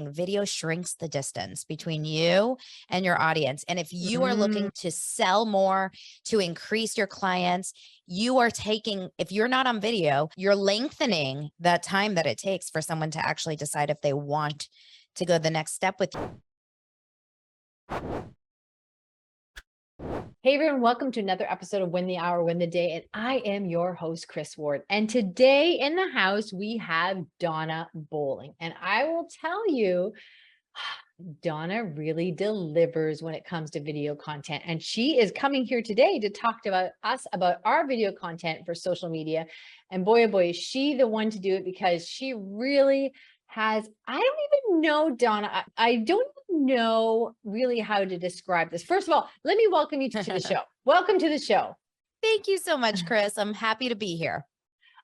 Video shrinks the distance between you and your audience. And if you are Mm, looking to sell more, to increase your clients, you are taking, if you're not on video, you're lengthening that time that it takes for someone to actually decide if they want to go the next step with you. Hey everyone, welcome to another episode of Win the Hour, Win the Day. And I am your host, Chris Ward. And today in the house, we have Donna Bowling. And I will tell you, Donna really delivers when it comes to video content. And she is coming here today to talk about us about our video content for social media. And boy, oh boy, is she the one to do it because she really has, I don't even know, Donna, I don't even know really how to describe this. First of all, let me welcome you to the show. Welcome to the show. Thank you so much, Chris. I'm happy to be here.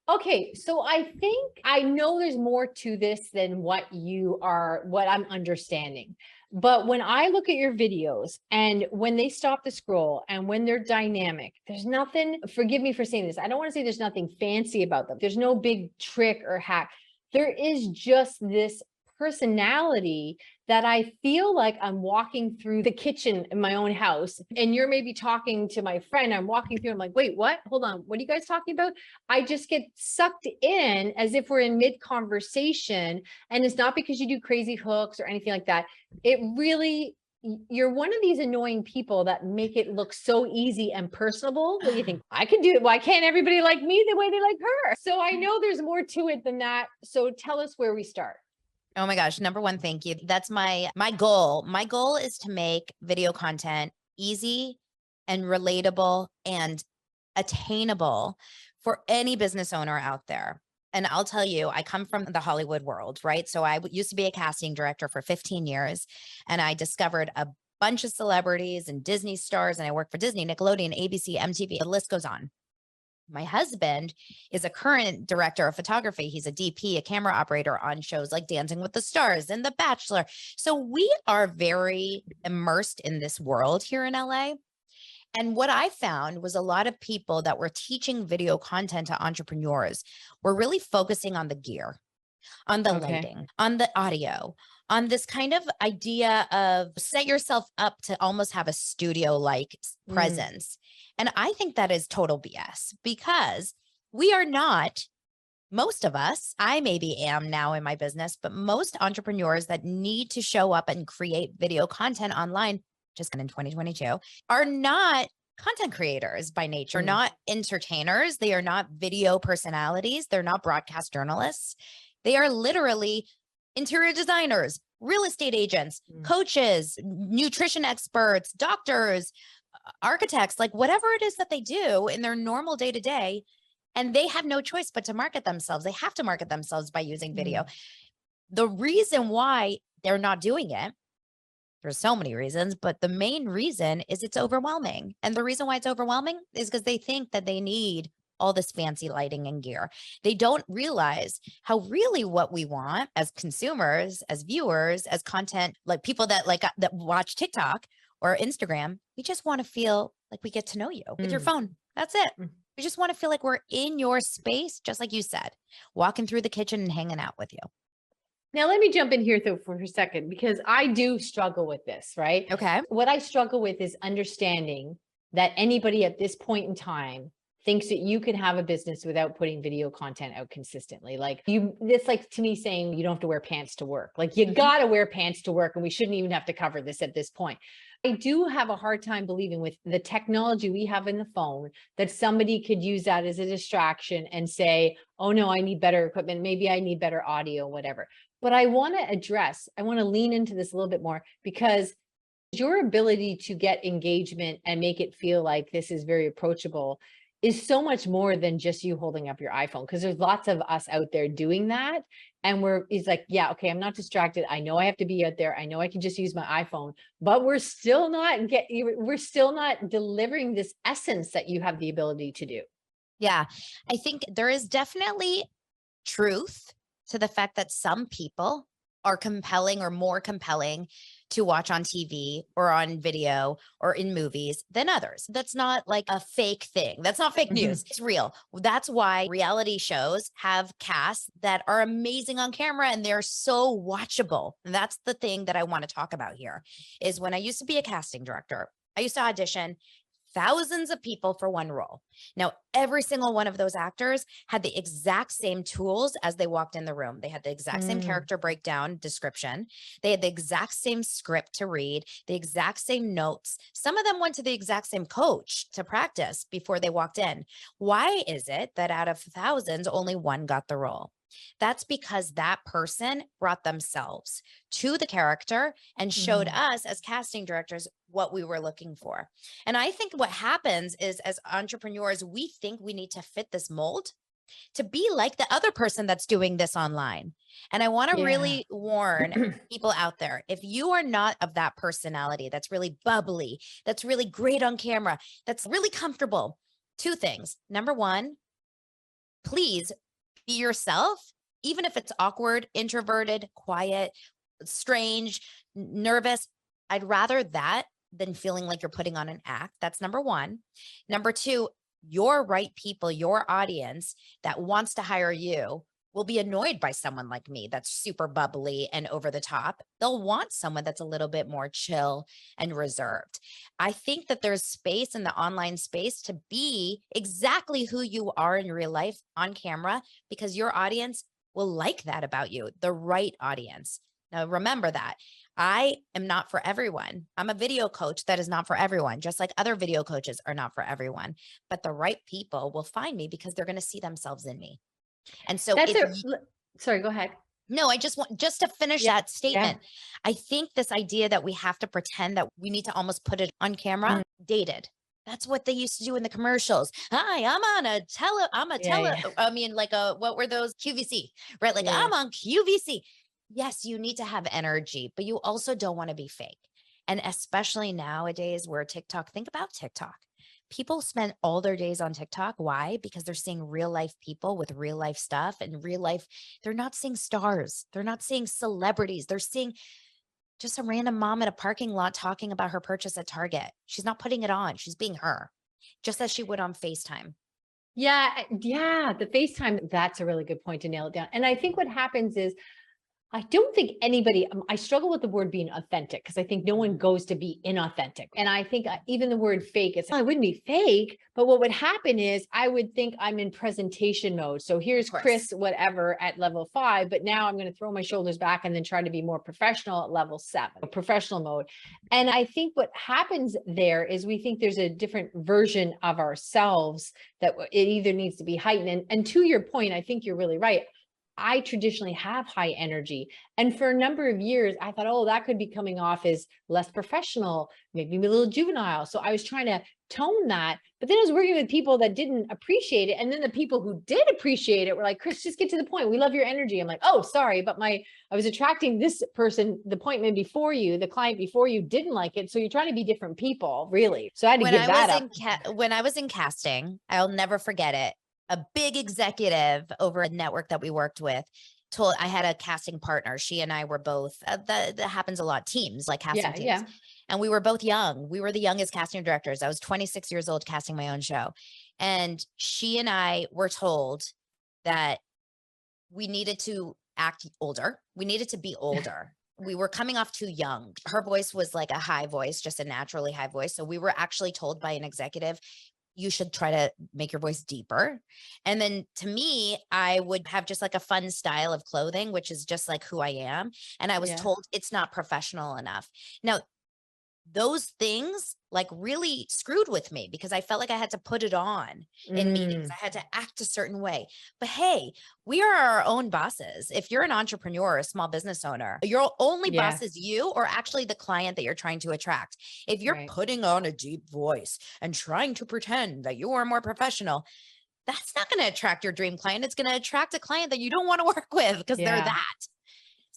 Okay, so I think I know there's more to this than what I'm understanding. But when I look at your videos and when they stop the scroll and when they're dynamic, there's nothing, forgive me for saying this, I don't want to say there's nothing fancy about them. There's no big trick or hack. There is just this personality that I feel like I'm walking through the kitchen in my own house and you're maybe talking to my friend. I'm walking through, I'm like, wait, what? Hold on. What are you guys talking about? I just get sucked in as if we're in mid conversation. And it's not because you do crazy hooks or anything like that. It really, you're one of these annoying people that make it look so easy and personable that you think I can do it. Why can't everybody like me the way they like her? So I know there's more to it than that. So tell us where we start. Oh my gosh. Number one, thank you. That's my goal. My goal is to make video content easy and relatable and attainable for any business owner out there. And I'll tell you, I come from the Hollywood world, right? So used to be a casting director for 15 years, and I discovered a bunch of celebrities and Disney stars, and I worked for Disney, Nickelodeon, ABC, MTV, the list goes on. My husband is a current director of photography. He's a DP, a camera operator on shows like Dancing with the Stars and The Bachelor. So we are very immersed in this world here in LA. And what I found was a lot of people that were teaching video content to entrepreneurs were really focusing on the gear, on the Okay. lighting, on the audio, on this kind of idea of set yourself up to almost have a studio like Mm, presence. And I think that is total BS because we are not, most of us, I maybe am now in my business, but most entrepreneurs that need to show up and create video content online, just in 2022, are not content creators by nature, mm, not entertainers. They are not video personalities. They're not broadcast journalists. They are literally interior designers, real estate agents, mm, coaches, nutrition experts, doctors, architects, like whatever it is that they do in their normal day to day. And they have no choice but to market themselves. They have to market themselves by using video. mm, The reason why they're not doing it, there's so many reasons, but the main reason is it's overwhelming. And the reason why it's overwhelming is because they think that they need all this fancy lighting and gear. They don't realize how really what we want as consumers, as viewers, as content, like people that that watch TikTok or Instagram, we just want to feel like we get to know you with your mm, phone. That's it. mm. We just want to feel like we're in your space, just like you said, walking through the kitchen and hanging out with you. Now, let me jump in here though for a second, because I do struggle with this, right? Okay. What I struggle with is understanding that anybody at this point in time thinks that you can have a business without putting video content out consistently. Like it's like to me saying you don't have to wear pants to work. Like you Mhm. got to wear pants to work. And we shouldn't even have to cover this at this point. I do have a hard time believing with the technology we have in the phone that somebody could use that as a distraction and say, oh no, I need better equipment. Maybe I need better audio, whatever. But I want to lean into this a little bit more because your ability to get engagement and make it feel like this is very approachable is so much more than just you holding up your iPhone. Because there's lots of us out there doing that. And it's like, yeah, okay, I'm not distracted. I know I have to be out there. I know I can just use my iPhone, but we're still not delivering this essence that you have the ability to do. Yeah. I think there is definitely truth to the fact that some people are compelling or more compelling to watch on TV or on video or in movies than others. That's not like a fake thing. That's not fake Mhm. news. It's real. That's why reality shows have casts that are amazing on camera and they're so watchable. And that's the thing that I want to talk about here is when I used to be a casting director, I used to audition thousands of people for one role. Now, every single one of those actors had the exact same tools as they walked in the room. They had the exact same Mm. character breakdown description. They had the exact same script to read, the exact same notes. Some of them went to the exact same coach to practice before they walked in. Why is it that out of thousands, only one got the role? That's because that person brought themselves to the character and showed Mm. us as casting directors what we were looking for. And I think what happens is as entrepreneurs, we think we need to fit this mold to be like the other person that's doing this online. And I want to Yeah. really warn people out there, if you are not of that personality that's really bubbly, that's really great on camera, that's really comfortable, two things. Number one, please be yourself, even if it's awkward, introverted, quiet, strange, nervous. I'd rather that than feeling like you're putting on an act. That's number one. Number two, your right people, your audience that wants to hire you will be annoyed by someone like me that's super bubbly and over the top. They'll want someone that's a little bit more chill and reserved. I think that there's space in the online space to be exactly who you are in real life on camera because your audience will like that about you, the right audience. Now, remember that I am not for everyone. I'm a video coach that is not for everyone, just like other video coaches are not for everyone. But the right people will find me because they're going to see themselves in me. And so That's if a sorry, go ahead. no, I just want just to finish Yeah. that Yeah. statement. I think this idea that we have to pretend that we need to almost put it on camera, dated. That's what they used to do in the commercials. Hi, I'm on a Yeah. Yeah. I mean, like what were those QVC, right? Like Yeah. I'm on QVC. Yes, you need to have energy, but you also don't want to be fake. And especially nowadays where TikTok, think about TikTok. People spend all their days on TikTok. Why? Because they're seeing real life people with real life stuff and real life. They're not seeing stars. They're not seeing celebrities. They're seeing just a random mom in a parking lot talking about her purchase at Target. She's not putting it on. She's being her, just as she would on FaceTime. Yeah, yeah, the FaceTime, that's a really good point to nail it down. And I think what happens is I don't think anybody, I struggle with the word being authentic because I think no one goes to be inauthentic. And I think even the word fake, it's, I wouldn't be fake, but what would happen is I would think I'm in presentation mode. So here's course. Chris, whatever at level 5, but now I'm going to throw my shoulders back and then try to be more professional at level 7, professional mode. And I think what happens there is we think there's a different version of ourselves that it either needs to be heightened. And to your point, I think you're really right. I traditionally have high energy. And for a number of years, I thought, oh, that could be coming off as less professional, maybe a little juvenile. So I was trying to tone that. But then I was working with people that didn't appreciate it. And then the people who did appreciate it were like, Chris, just get to the point. We love your energy. I'm like, oh, sorry, but I was attracting this person, the appointment before you, the client before you didn't like it. So you're trying to be different people, really. So I had to give that up. When I was in casting, I'll never forget it. A big executive over a network that we worked with told I had a casting partner. She and I were both that happens a lot, teams like casting teams. Yeah. And we were both young. We were the youngest casting directors. I was 26 years old casting my own show. And she and I were told that we needed to act older. We needed to be older. We were coming off too young. Her voice was like a high voice, just a naturally high voice. So we were actually told by an executive, you should try to make your voice deeper. And then to me, I would have just like a fun style of clothing, which is just like who I am. And I was told it's not professional enough. Now, those things like really screwed with me because I felt like I had to put it on in meetings. I had to act a certain way. But hey, we are our own bosses. If you're an entrepreneur or a small business owner, your only boss is you or actually the client that you're trying to attract. If you're putting on a deep voice and trying to pretend that you are more professional, that's not going to attract your dream client. It's going to attract a client that you don't want to work with because they're that.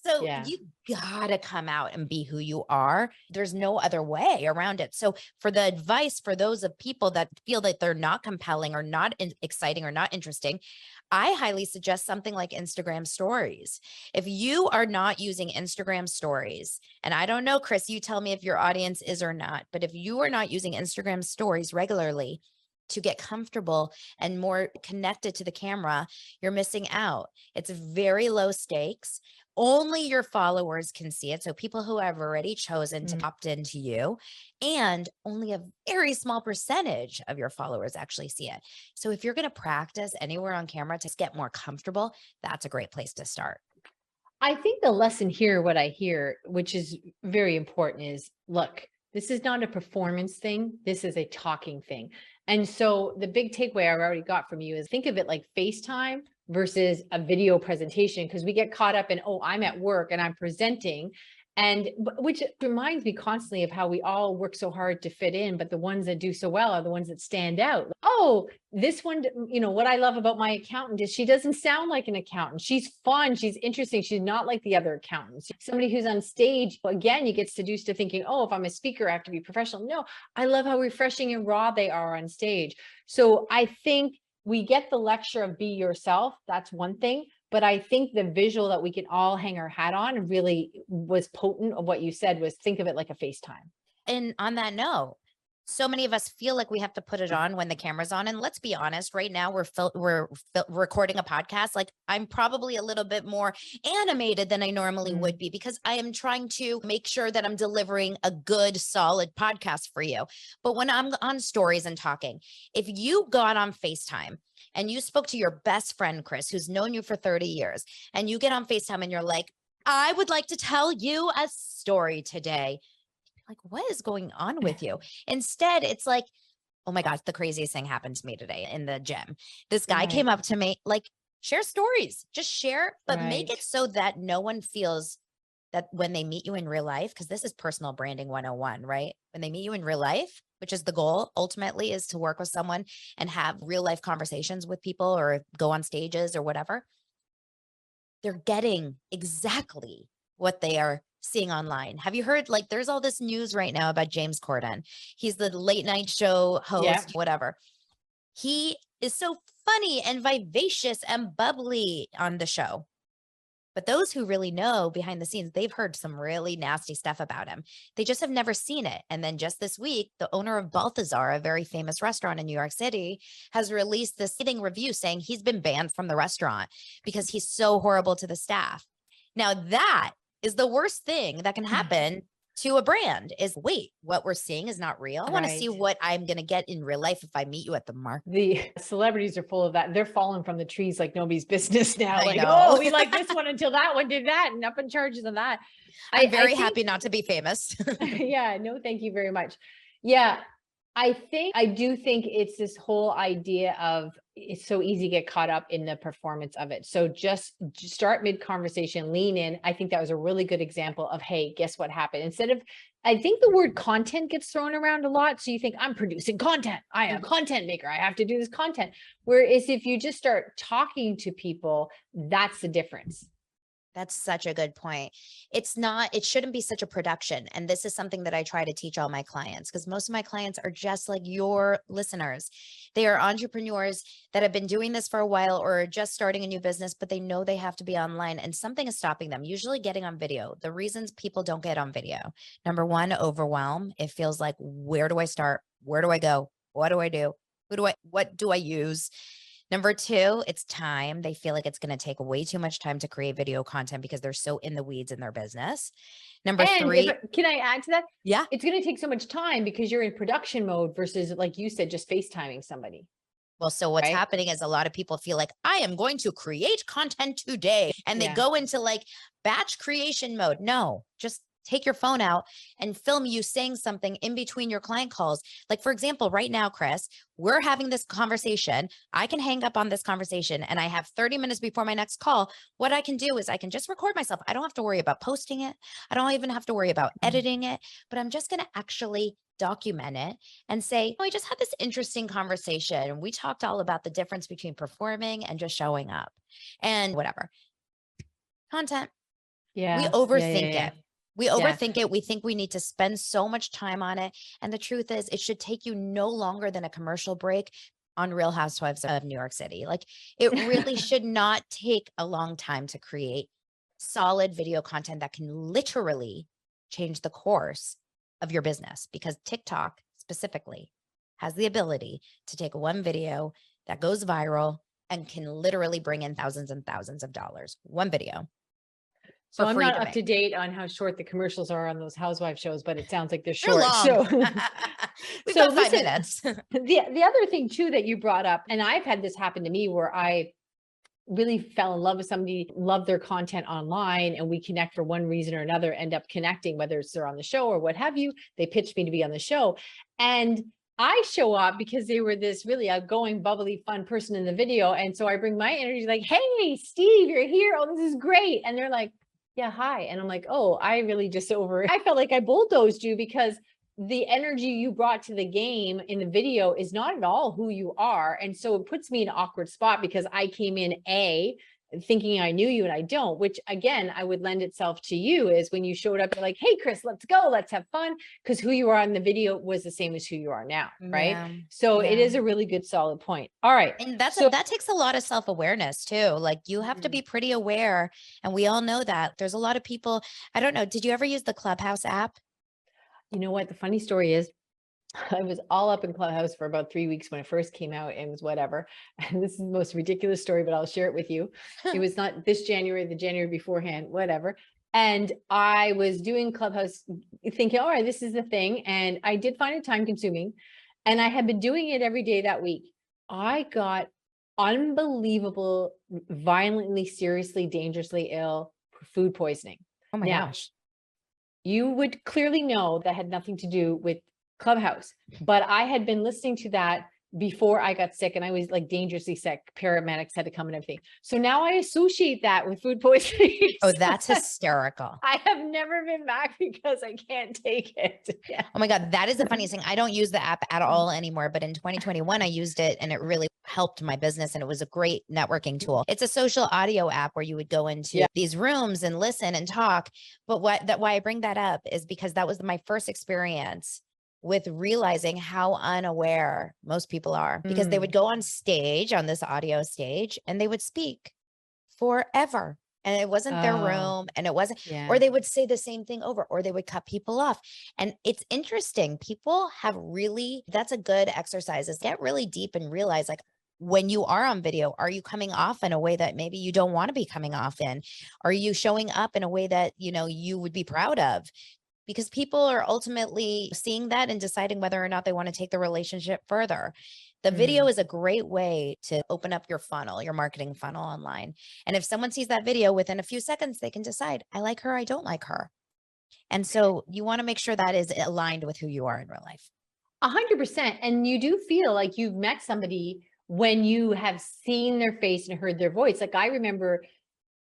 So you gotta come out and be who you are. There's no other way around it. So for the advice for those of people that feel that they're not compelling or not exciting or not interesting, I highly suggest something like Instagram stories. If you are not using Instagram stories, and I don't know, Chris, you tell me if your audience is or not, but if you are not using Instagram stories regularly to get comfortable and more connected to the camera, you're missing out. It's very low stakes. Only your followers can see it. So people who have already chosen to Mm. opt into you, and only a very small percentage of your followers actually see it. So if you're going to practice anywhere on camera to get more comfortable, that's a great place to start. I think the lesson here, what I hear, which is very important, is look, this is not a performance thing. This is a talking thing. And so the big takeaway I already got from you is think of it like FaceTime versus a video presentation, because we get caught up in, oh, I'm at work and I'm presenting. And which reminds me constantly of how we all work so hard to fit in, but the ones that do so well are the ones that stand out. Oh, this one, what I love about my accountant is she doesn't sound like an accountant. She's fun. She's interesting. She's not like the other accountants. Somebody who's on stage, again, you get seduced to thinking, oh, if I'm a speaker, I have to be professional. No, I love how refreshing and raw they are on stage. So I think we get the lecture of be yourself. That's one thing. But I think the visual that we can all hang our hat on really was potent of what you said was think of it like a FaceTime. And on that note, so many of us feel like we have to put it on when the camera's on. And let's be honest, right now we're recording a podcast. Like I'm probably a little bit more animated than I normally would be because I am trying to make sure that I'm delivering a good, solid podcast for you. But when I'm on stories and talking, if you got on FaceTime and you spoke to your best friend, Chris, who's known you for 30 years, and you get on FaceTime and you're like, I would like to tell you a story today. Like, what is going on with you? Instead, it's like, oh my gosh, the craziest thing happened to me today in the gym. This guy came Right. up to me, like, share stories, just share, but make Right. it so that no one feels that when they meet you in real life, because this is personal branding 101, right? When they meet you in real life, which is the goal ultimately, is to work with someone and have real life conversations with people or go on stages or whatever. They're getting exactly what they are seeing online. Have you heard, like, there's all this news right now about James Corden. He's the late night show Yeah. host, whatever. He is so funny and vivacious and bubbly on the show. But those who really know behind the scenes, they've heard some really nasty stuff about him. They just have never seen it. And then just this week, the owner of Balthazar, a very famous restaurant in New York City, has released this scathing review saying he's been banned from the restaurant because he's so horrible to the staff. Now, that is the worst thing that can happen to a brand is wait, what we're seeing is not real. I want to see Right. what I'm going to get in real life if I meet you at the market. The celebrities are full of that. They're falling from the trees like nobody's business now. I Like, know. oh, we like this one until that one did that and up in charges of that. I'm I very think- happy not to be famous. yeah, no, thank you very much. Yeah, I do think it's this whole idea of it's so easy to get caught up in the performance of it. So just start mid conversation, lean in. I think that was a really good example of, hey, guess what happened? Instead of, I think the word content gets thrown around a lot. So you think I'm producing content. I am a content maker. I have to do this content. Whereas if you just start talking to people, that's the difference. That's such a good point. It shouldn't be such a production. And this is something that I try to teach all my clients because most of my clients are just like your listeners. They are entrepreneurs that have been doing this for a while or just starting a new business, but they know they have to be online and something is stopping them, usually getting on video. The reasons people don't get on video. Number one, overwhelm. It feels like, where do I start? Where do I go? What do I do? What do I use? Number two, it's time. They feel like it's going to take way too much time to create video content because they're so in the weeds in their business. Number And three, can I add to that? yeah. It's going to take so much time because you're in production mode versus, like you said, just FaceTiming somebody. Well, so what's Right. happening is a lot of people feel like I am going to create content today and they Yeah. go into like batch creation mode. No, just take your phone out and film you saying something in between your client calls. Like, for example, right now, Chris, we're having this conversation. I can hang up on this conversation and I have 30 minutes before my next call. What I can do is I can just record myself. I don't have to worry about posting it. I don't even have to worry about editing it, but I'm just going to actually document it and say, oh, I just had this interesting conversation. We talked all about the difference between performing and just showing up and whatever. Content. Yeah. We Yeah, overthink yeah, it. We Yeah. overthink it. We think we need to spend so much time on it. And the truth is, it should take you no longer than a commercial break on Real Housewives of New York City. Like it really should not take a long time to create solid video content that can literally change the course of your business, because TikTok specifically has the ability to take one video that goes viral and can literally bring in thousands and thousands of dollars. One video. So for I'm free not to up make. to date on how short the commercials are on those housewife shows, but it sounds like they're They're short. long. So, We've so got 5 listen, minutes. the other thing too that you brought up, and I've had this happen to me where I really fell in love with somebody, love their content online, and we connect for one reason or another, end up connecting, whether it's they're on the show or what have you. They pitched me to be on the show. And I show up because they were this really outgoing, bubbly, fun person in the video. And so I bring my energy like, hey, Steve, you're here. Oh, this is great. And they're like, yeah, hi. And I'm like, oh, I really just I felt like I bulldozed you because the energy you brought to the game in the video is not at all who you are. And so it puts me in an awkward spot because I came in thinking I knew you and I don't, which again, I would lend itself to you is when you showed up, you're like, hey, Chris, let's go, let's have fun. Because who you are in the video was the same as who you are now, right? Yeah, So it yeah. is a really good, solid point. All right. And that takes a lot of self-awareness too. Like you have to be pretty aware. And we all know that there's a lot of people. I don't know. Did you ever use the Clubhouse app? You know what? The funny story is I was all up in Clubhouse for about 3 weeks when it first came out and was whatever. And this is the most ridiculous story, but I'll share it with you. It was not this January, the January beforehand, whatever. And I was doing Clubhouse thinking, all right, this is the thing. And I did find it time consuming. And I had been doing it every day that week. I got unbelievable, violently, seriously, dangerously ill food poisoning. Oh my Now, gosh. you would clearly know that had nothing to do with Clubhouse, but I had been listening to that before I got sick and I was like dangerously sick. Paramedics had to come and everything. So now I associate that with food poisoning. Oh, that's hysterical. I have never been back because I can't take it. Yeah. Oh my God. That is the funniest thing. I don't use the app at all anymore, but in 2021, I used it and it really helped my business. And it was a great networking tool. It's a social audio app where you would go into these rooms and listen and talk. But why I bring that up is because that was my first experience with realizing how unaware most people are, because they would go on stage, on this audio stage, and they would speak forever. And it wasn't their room and it wasn't, or they would say the same thing over, or they would cut people off. And it's interesting. People have really, that's a good exercise, is get really deep and realize, like, when you are on video, are you coming off in a way that maybe you don't want to be coming off in? Are you showing up in a way that, you know, you would be proud of? Because people are ultimately seeing that and deciding whether or not they want to take the relationship further. The video is a great way to open up your funnel, your marketing funnel online. And if someone sees that video within a few seconds, they can decide, I like her, I don't like her. And so you want to make sure that is aligned with who you are in real life. 100%. And you do feel like you've met somebody when you have seen their face and heard their voice. Like I remember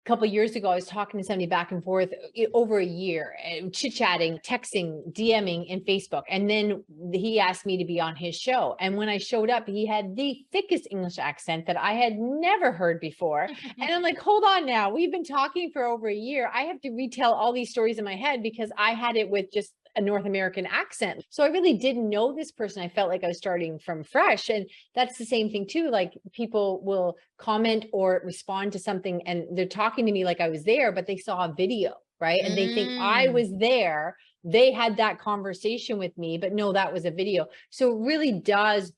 couple of years ago, I was talking to somebody back and forth over a year, chit-chatting, texting, DMing in Facebook. And then he asked me to be on his show. And when I showed up, he had the thickest English accent that I had never heard before. And I'm like, hold on now. We've been talking for over a year. I have to retell all these stories in my head because I had it with just a North American accent. So I really didn't know this person. I felt like I was starting from fresh. And that's the same thing too. Like people will comment or respond to something and they're talking to me like I was there, but they saw a video, right? And they think I was there. They had that conversation with me, but no, that was a video. So it really does.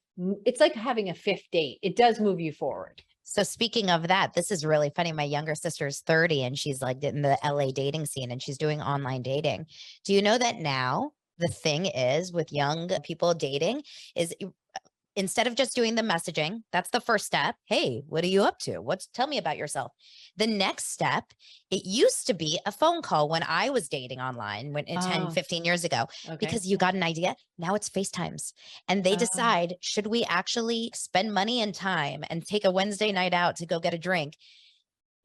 It's like having a fifth date. It does move you forward. So speaking of that, this is really funny. My younger sister's 30 and she's like in the LA dating scene and she's doing online dating. Do you know that now the thing is with young people dating is instead of just doing the messaging, that's the first step. Hey, what are you up to? Tell me about yourself. The next step, it used to be a phone call when I was dating online 10, 15 years ago, because you got an idea. Now it's FaceTimes and they decide, should we actually spend money and time and take a Wednesday night out to go get a drink?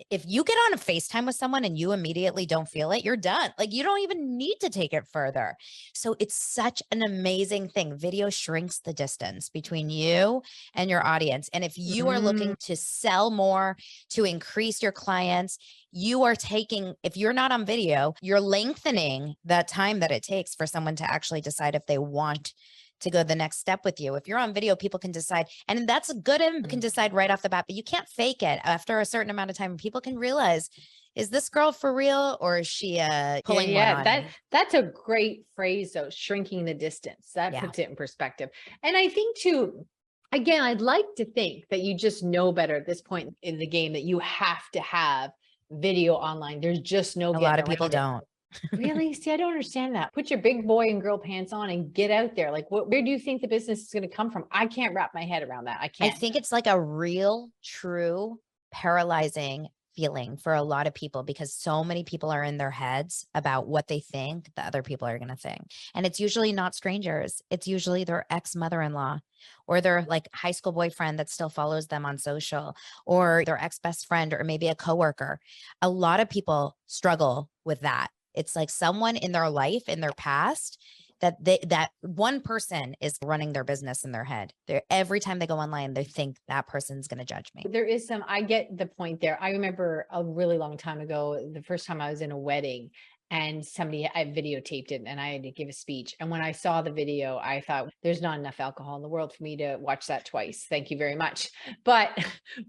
If you get on a FaceTime with someone and you immediately don't feel it, you're done. Like you don't even need to take it further. So it's such an amazing thing. Video shrinks the distance between you and your audience. And if you are looking to sell more, to increase your clients, you are if you're not on video, you're lengthening that time that it takes for someone to actually decide if they want to go the next step with you. If you're on video, people can decide, and that's good and can decide right off the bat, but you can't fake it. After a certain amount of time, people can realize, is this girl for real or is she pulling one on me? That's a great phrase though, shrinking the distance. That Yeah. puts it in perspective. And I think too, again, I'd like to think that you just know better at this point in the game that you have to have video online. There's just no A lot getting of people around it. don't. Really? See, I don't understand that. Put your big boy and girl pants on and get out there. Like, where do you think the business is going to come from? I can't wrap my head around that. I I can't. think it's like a real, true, paralyzing feeling for a lot of people because so many people are in their heads about what they think the other people are going to think. And it's usually not strangers. It's usually their ex-mother-in-law or their like high school boyfriend that still follows them on social, or their ex-best friend, or maybe a coworker. A lot of people struggle with that. It's like someone in their life, in their past, that one person is running their business in their head. Every time they go online, they think that person's going to judge me. There is I get the point there. I remember a really long time ago, the first time I was in a wedding and I videotaped it and I had to give a speech. And when I saw the video, I thought there's not enough alcohol in the world for me to watch that twice. Thank you very much. But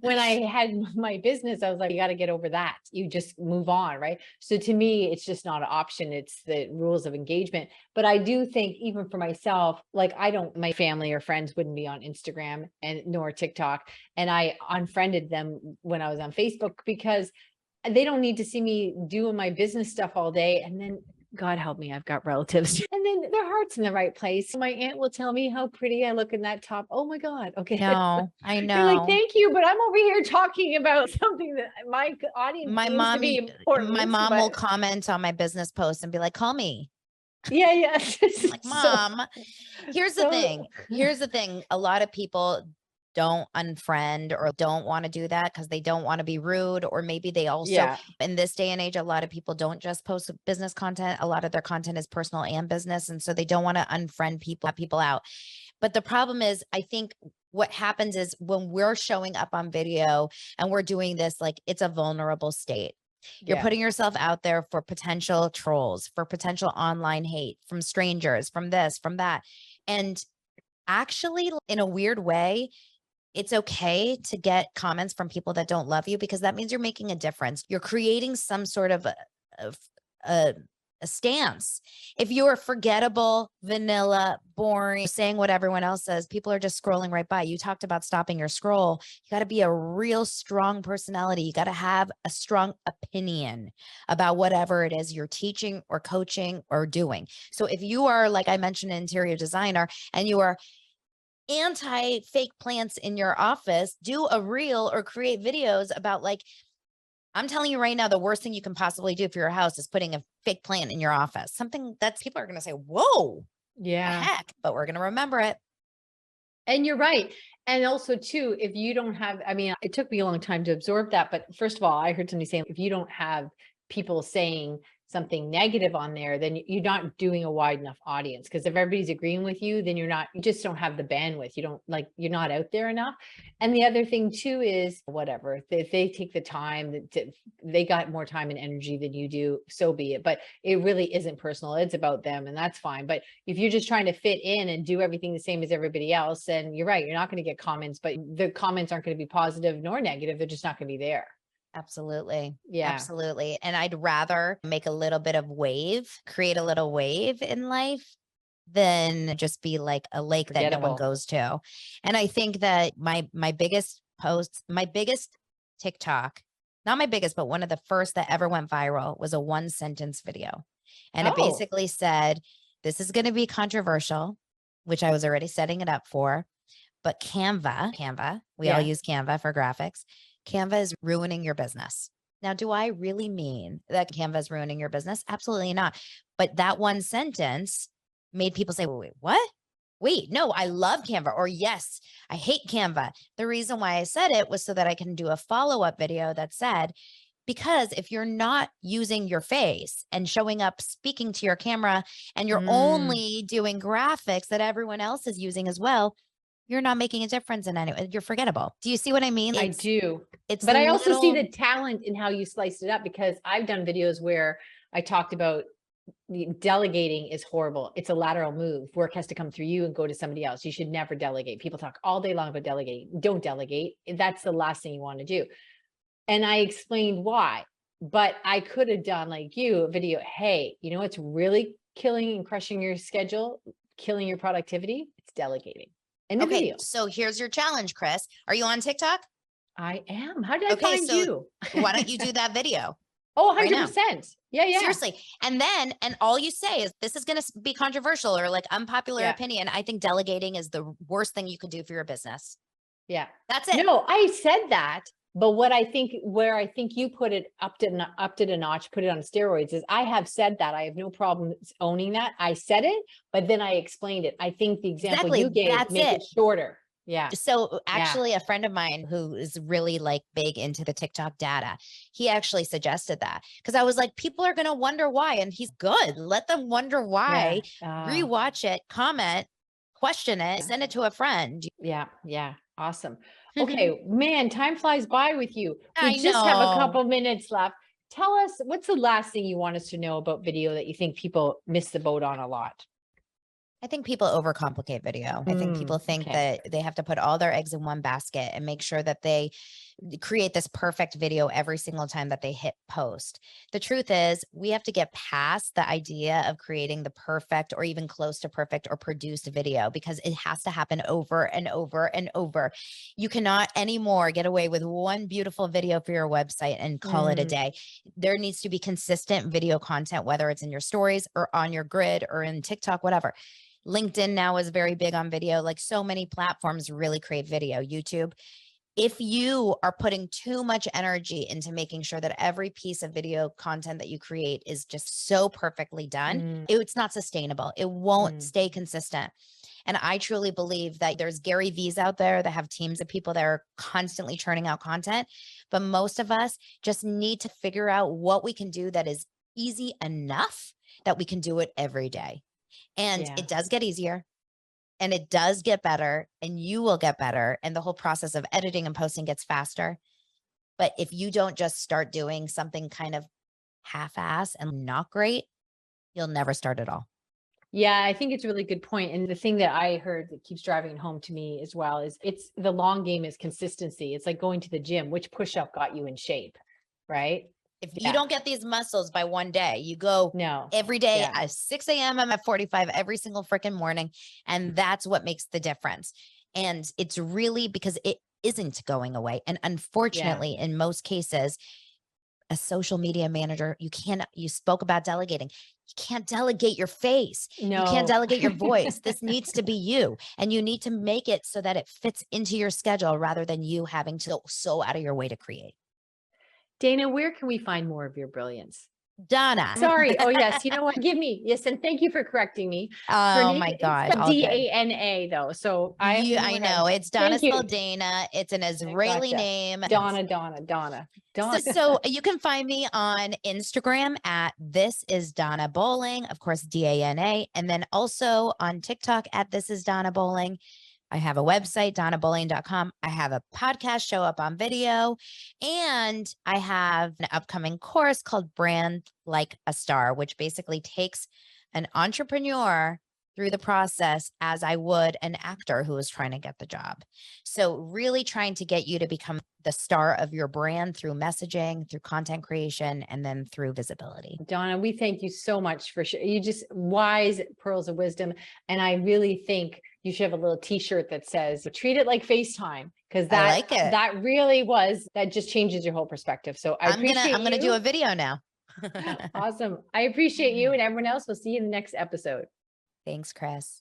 when I had my business, I was like, you got to get over that. You just move on. Right. So to me, it's just not an option. It's the rules of engagement. But I do think even for myself, like my family or friends wouldn't be on Instagram and nor TikTok. And I unfriended them when I was on Facebook because they don't need to see me doing my business stuff all day. And then God help me, I've got relatives and then their heart's in the right place. My aunt will tell me how pretty I look in that top. Oh my God. Okay. No, I You're like, know. thank you. But I'm over here talking about something that my audience My seems to be important. my mom will comment on my business post and be like, call me. Yeah. Yeah. I'm like, Mom, here's the thing. Here's the thing. A lot of people don't unfriend or don't want to do that because they don't want to be rude, or maybe they also, in this day and age, a lot of people don't just post business content. A lot of their content is personal and business. And so they don't want to unfriend people out. But the problem is, I think what happens is when we're showing up on video and we're doing this, like it's a vulnerable state. You're putting yourself out there for potential trolls, for potential online hate from strangers, from this, from that. And actually, in a weird way, it's okay to get comments from people that don't love you because that means you're making a difference. You're creating some sort of a stance. If you're forgettable, vanilla, boring, saying what everyone else says, people are just scrolling right by. You talked about stopping your scroll. You got to be a real strong personality. You got to have a strong opinion about whatever it is you're teaching or coaching or doing. So if you are, like I mentioned, an interior designer and you are anti-fake plants in your office, do a reel or create videos about, like, I'm telling you right now, the worst thing you can possibly do for your house is putting a fake plant in your office. Something that people are going to say, whoa, heck, but we're going to remember it. And you're right. And also too, if you don't have, I mean, it took me a long time to absorb that, but first of all, I heard somebody saying, if you don't have people saying something negative on there, then you're not doing a wide enough audience. Because if everybody's agreeing with you, then you just don't have the bandwidth. You're not out there enough. And the other thing too is whatever, if they take the time they got more time and energy than you do, so be it. But it really isn't personal. It's about them, and that's fine. But if you're just trying to fit in and do everything the same as everybody else, then you're right. You're not going to get comments, but the comments aren't going to be positive nor negative. They're just not going to be there. Absolutely. Yeah. Absolutely. And I'd rather make a little bit of wave, create a little wave in life than just be like a lake that no one goes to. And I think that my biggest posts, my biggest TikTok, not my biggest, but one of the first that ever went viral was a 1-sentence video. And it basically said, this is going to be controversial, which I was already setting it up for. But Canva, we all use Canva for graphics. Canva is ruining your business. Now, do I really mean that Canva is ruining your business? Absolutely not. But that one sentence made people say, wait, what? Wait, no, I love Canva. Or yes, I hate Canva. The reason why I said it was so that I can do a follow-up video that said, because if you're not using your face and showing up, speaking to your camera, and you're only doing graphics that everyone else is using as well, you're not making a difference in any way. You're forgettable. Do you see what I mean? I do. But I also see the talent in how you sliced it up, because I've done videos where I talked about delegating is horrible. It's a lateral move. Work has to come through you and go to somebody else. You should never delegate. People talk all day long about delegating. Don't delegate. That's the last thing you want to do. And I explained why, but I could have done like you a video. Hey, you know, what's really killing and crushing your schedule, killing your productivity. It's delegating. In the Okay, video. so here's your challenge, Chris. Are you on TikTok? I am. How did I Okay, find so you? Why don't you do that video? Oh, right now? 100%. Yeah. Seriously. And all you say is, this is going to be controversial or like unpopular Yeah. opinion. I think delegating is the worst thing you could do for your business. Yeah. That's it. No, I said that. But where I think you put it upped it a notch, put it on steroids, is I have said that. I have no problem owning that. I said it, but then I explained it. I think the example Exactly, you gave, that's make it shorter. Yeah. So actually a friend of mine who is really like big into the TikTok data, he actually suggested that, because I was like, people are going to wonder why. And he's good. Let them wonder why. Rewatch it, comment, question it, send it to a friend. Yeah. Awesome. Okay, man, time flies by with you. We I just have a know. couple minutes left. Tell us, what's the last thing you want us to know about video that you think people miss the boat on a lot? I think people overcomplicate video. I think people think that they have to put all their eggs in one basket and make sure that they create this perfect video every single time that they hit post. The truth is, we have to get past the idea of creating the perfect or even close to perfect or produced video, because it has to happen over and over and over. You cannot anymore get away with one beautiful video for your website and call it a day. There needs to be consistent video content, whether it's in your stories or on your grid or in TikTok, whatever. LinkedIn now is very big on video. Like, so many platforms really create video. YouTube. If you are putting too much energy into making sure that every piece of video content that you create is just so perfectly done, it's not sustainable. It won't stay consistent. And I truly believe that there's Gary V's out there that have teams of people that are constantly churning out content. But most of us just need to figure out what we can do that is easy enough that we can do it every day. And it does get easier, and it does get better, and you will get better. And the whole process of editing and posting gets faster. But if you don't just start doing something kind of half-ass and not great, you'll never start at all. Yeah, I think it's a really good point. And the thing that I heard that keeps driving home to me as well is it's the long game is consistency. It's like going to the gym. Which push-up got you in shape, right? If you don't get these muscles by one day, you go every day at 6 a.m. I'm at 45 every single freaking morning. And that's what makes the difference. And it's really because it isn't going away. And unfortunately, in most cases, a social media manager, you spoke about delegating. You can't delegate your face. You can't delegate your voice. This needs to be you. And you need to make it so that it fits into your schedule rather than you having to go so out of your way to create. Dana, where can we find more of your brilliance? Donna. Sorry. Oh, yes. You know what? Yes. And thank you for correcting me. Oh my God. It's Dana though. So I know it's Donna Dana. It's an Israeli name. Donna. So you can find me on Instagram at This Is Donna Bowling, of course, DANA. And then also on TikTok at This Is Donna Bowling. I have a website, donnabowling.com. I have a podcast show up on video, and I have an upcoming course called Brand Like a Star, which basically takes an entrepreneur through the process as I would an actor who was trying to get the job. So really trying to get you to become the star of your brand through messaging, through content creation, and then through visibility. Donna, we thank you so much for you just wise pearls of wisdom. And I really think you should have a little t-shirt that says, treat it like FaceTime. Cause that, I like it. That really that just changes your whole perspective. So I'm going to do a video now. Awesome. I appreciate you, and everyone else. We'll see you in the next episode. Thanks, Chris.